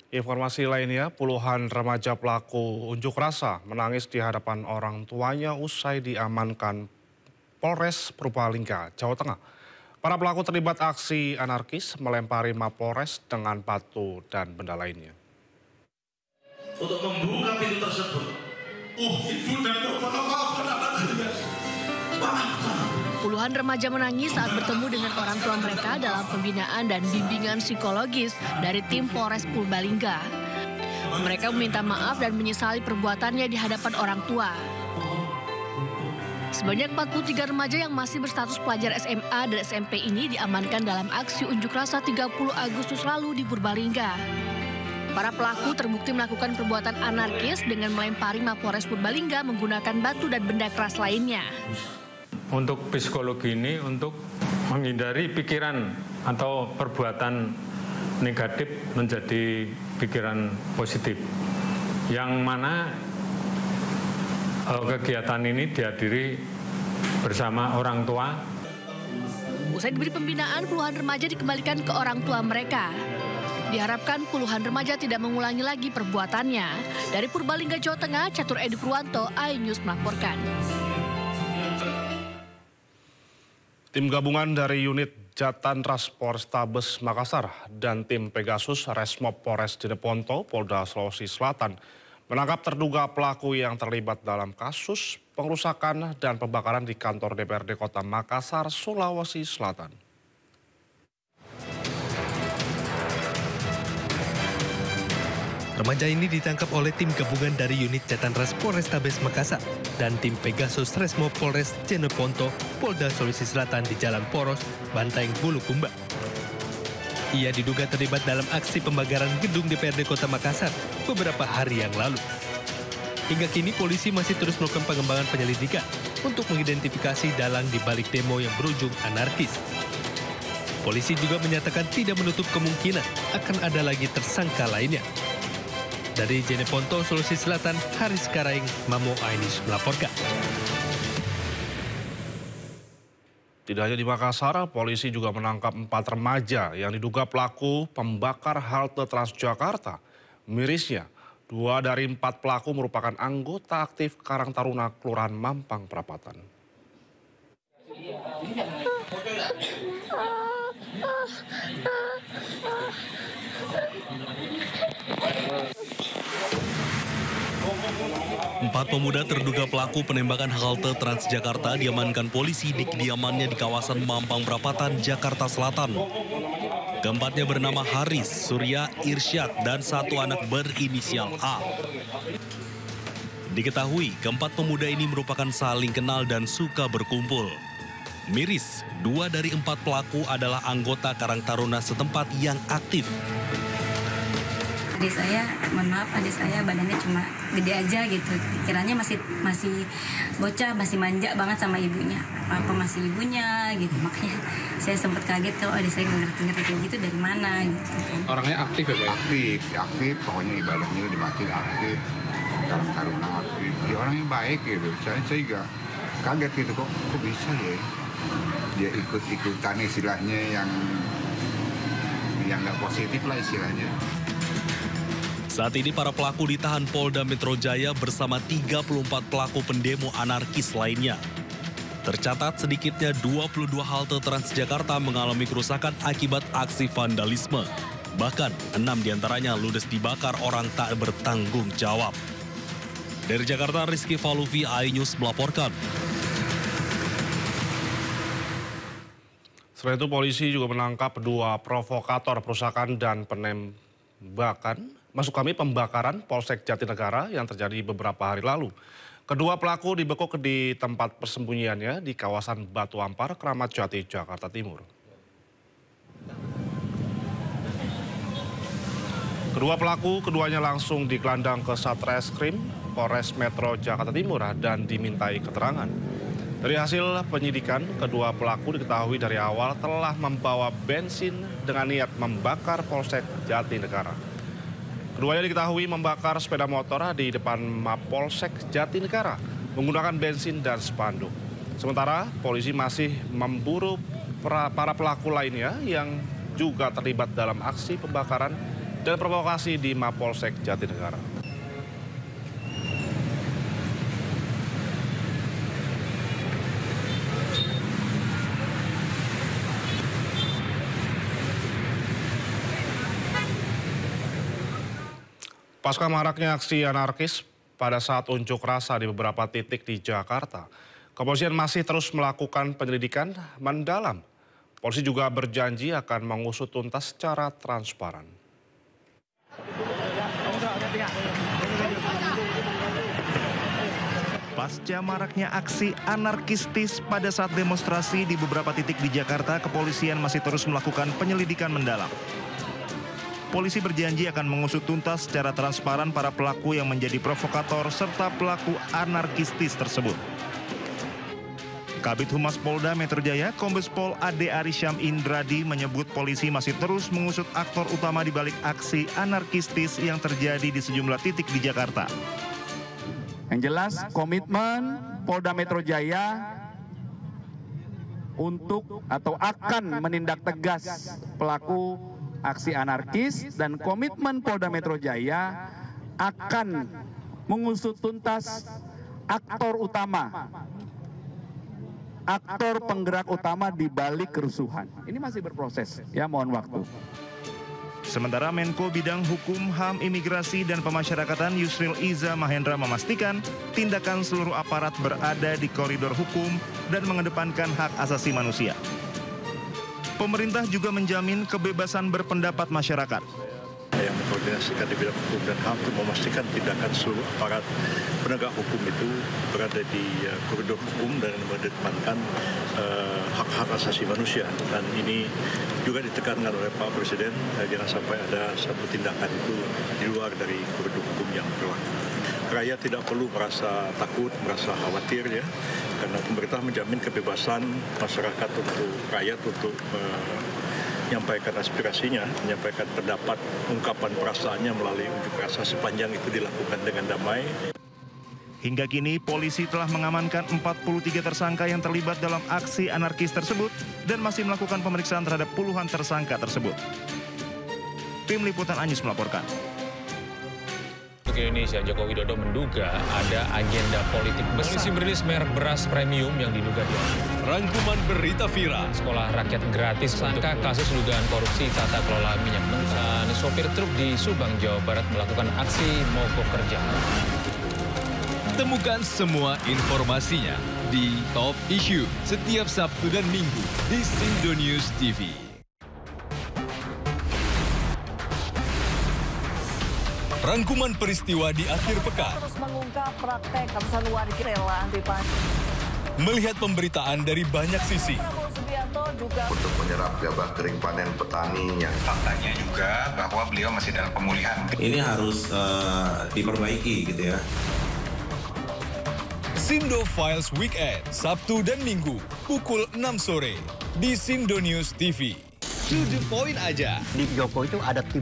Informasi lainnya, puluhan remaja pelaku unjuk rasa menangis di hadapan orang tuanya usai diamankan Polres Purbalingga, Jawa Tengah. Para pelaku terlibat aksi anarkis melempari Mapolres dengan batu dan benda lainnya. Untuk membuka pintu tersebut, ibu dan puluhan remaja menangis saat bertemu dengan orang tua mereka dalam pembinaan dan bimbingan psikologis dari tim Polres Purbalingga. Mereka meminta maaf dan menyesali perbuatannya di hadapan orang tua. Sebanyak 43 remaja yang masih berstatus pelajar SMA dan SMP ini diamankan dalam aksi unjuk rasa 30 Agustus lalu di Purbalingga. Para pelaku terbukti melakukan perbuatan anarkis dengan melempari Mapolres Purbalingga menggunakan batu dan benda keras lainnya. Untuk psikologi ini untuk menghindari pikiran atau perbuatan negatif menjadi pikiran positif. Yang mana kegiatan ini dihadiri bersama orang tua. Usai diberi pembinaan, puluhan remaja dikembalikan ke orang tua mereka. Diharapkan puluhan remaja tidak mengulangi lagi perbuatannya. Dari Purbalingga, Jawa Tengah, Catur Edi Purwanto, iNews melaporkan. Tim gabungan dari unit Jatantras Polrestabes Makassar dan tim Pegasus Resmob Polres Jeneponto, Polda Sulawesi Selatan menangkap terduga pelaku yang terlibat dalam kasus pengerusakan dan pembakaran di kantor DPRD Kota Makassar, Sulawesi Selatan. Remaja ini ditangkap oleh tim gabungan dari unit Jatantras Polrestabes Makassar dan tim Pegasus Resmob Polres Jeneponto, Polda Sulawesi Selatan di Jalan Poros, Bantaeng, Bulukumba. Ia diduga terlibat dalam aksi pembakaran gedung DPRD Kota Makassar beberapa hari yang lalu. Hingga kini polisi masih terus melakukan pengembangan penyelidikan untuk mengidentifikasi dalang di balik demo yang berujung anarkis. Polisi juga menyatakan tidak menutup kemungkinan akan ada lagi tersangka lainnya. Dari Jeneponto, Sulawesi Selatan, Haris Karaing, Mamo iNews melaporkan. Tidak hanya di Makassar, polisi juga menangkap 4 remaja yang diduga pelaku pembakar halte Transjakarta. Mirisnya, 2 dari 4 pelaku merupakan anggota aktif Karang Taruna Kelurahan Mampang Perapatan. Empat pemuda terduga pelaku penembakan halte Transjakarta diamankan polisi di kediamannya di kawasan Mampang Perapatan, Jakarta Selatan. Keempatnya bernama Haris, Surya, Irsyad, dan 1 anak berinisial A. Diketahui, keempat pemuda ini merupakan saling kenal dan suka berkumpul. Miris, 2 dari 4 pelaku adalah anggota Karang Taruna setempat yang aktif. Adik saya, mohon maaf, adik saya badannya cuma gede aja gitu. Pikirannya masih bocah, masih manja banget sama ibunya. Apa masih ibunya gitu. Makanya saya sempat kaget kalau adik saya ngerti-ngerti kayak gitu dari mana gitu kan. Orangnya aktif ya, Pak? Aktif, pokoknya ibadahnya di masjid aktif. Karang Taruna aktif. Dia orangnya baik gitu. Saya juga kaget gitu, kok bisa ya. Dia ikut-ikutan istilahnya yang nggak positif lah istilahnya. Saat ini para pelaku ditahan Polda Metro Jaya bersama 34 pelaku pendemo anarkis lainnya. Tercatat sedikitnya 22 halte Transjakarta mengalami kerusakan akibat aksi vandalisme. Bahkan 6 diantaranya ludes dibakar orang tak bertanggung jawab. Dari Jakarta, Rizky Faluvi, iNews melaporkan. Selain itu, polisi juga menangkap 2 provokator perusakan dan penembakan. Pembakaran Polsek Jatinegara yang terjadi beberapa hari lalu. Kedua pelaku dibekuk di tempat persembunyiannya di kawasan Batu Ampar, Kramat Jati, Jakarta Timur. Keduanya langsung digelandang ke Satreskrim Polres Metro Jakarta Timur dan dimintai keterangan. Dari hasil penyidikan, kedua pelaku diketahui dari awal telah membawa bensin dengan niat membakar Polsek Jatinegara. Keduanya diketahui membakar sepeda motor di depan Mapolsek Jatinegara menggunakan bensin dan spanduk. Sementara polisi masih memburu para pelaku lainnya yang juga terlibat dalam aksi pembakaran dan provokasi di Mapolsek Jatinegara. Pasca maraknya aksi anarkis pada saat unjuk rasa di beberapa titik di Jakarta, kepolisian masih terus melakukan penyelidikan mendalam. Polisi juga berjanji akan mengusut tuntas secara transparan. Pasca maraknya aksi anarkistis pada saat demonstrasi di beberapa titik di Jakarta, kepolisian masih terus melakukan penyelidikan mendalam. Polisi berjanji akan mengusut tuntas secara transparan para pelaku yang menjadi provokator serta pelaku anarkistis tersebut. Kabid Humas Polda Metro Jaya, Kombes Pol Ade Arisyam Indradi menyebut polisi masih terus mengusut aktor utama di balik aksi anarkistis yang terjadi di sejumlah titik di Jakarta. Yang jelas komitmen Polda Metro Jaya untuk atau akan menindak tegas pelaku aksi anarkis, dan komitmen Polda Metro Jaya akan mengusut tuntas aktor utama, aktor penggerak utama di balik kerusuhan. Ini masih berproses, ya, mohon waktu. Sementara Menko Bidang Hukum, HAM, Imigrasi, dan Pemasyarakatan Yusril Iza Mahendra memastikan tindakan seluruh aparat berada di koridor hukum dan mengedepankan hak asasi manusia. Pemerintah juga menjamin kebebasan berpendapat masyarakat. Yang mengkoordinasikan di bidang hukum dan HAM untuk memastikan tindakan seluruh aparat penegak hukum itu berada di koridor hukum dan mengedepankan hak-hak asasi manusia. Dan ini juga ditekankan oleh Pak Presiden, jangan sampai ada satu tindakan itu di luar dari koridor hukum yang berlaku. Rakyat tidak perlu merasa takut, merasa khawatir, ya, karena pemerintah menjamin kebebasan masyarakat untuk rakyat untuk menyampaikan aspirasinya, menyampaikan pendapat, ungkapan perasaannya melalui unjuk rasa sepanjang itu dilakukan dengan damai. Hingga kini polisi telah mengamankan 43 tersangka yang terlibat dalam aksi anarkis tersebut dan masih melakukan pemeriksaan terhadap puluhan tersangka tersebut. Tim Liputan Anyus melaporkan. Indonesia, Joko Widodo menduga ada agenda politik besar. Polisi merilis merek beras premium yang diduga dia. Rangkuman berita viral. Sekolah rakyat gratis sangka kasus dugaan korupsi tata kelola minyak mentah. Sopir truk di Subang, Jawa Barat melakukan aksi mogok kerja. Temukan semua informasinya di Top Issue setiap Sabtu dan Minggu di Sindonews TV. Rangkuman peristiwa di akhir pekan. Terus mengungkap praktek ratusan warga rela antipati. Melihat pemberitaan dari banyak sisi. Prabowo Subianto juga untuk menyerap gabah kering panen petani yang faktanya juga bahwa beliau masih dalam pemulihan. Ini harus diperbaiki gitu ya. Sindo Files Weekend, Sabtu dan Minggu, pukul 6 sore di Sindonews TV. To the point aja. Di Joko itu ada tim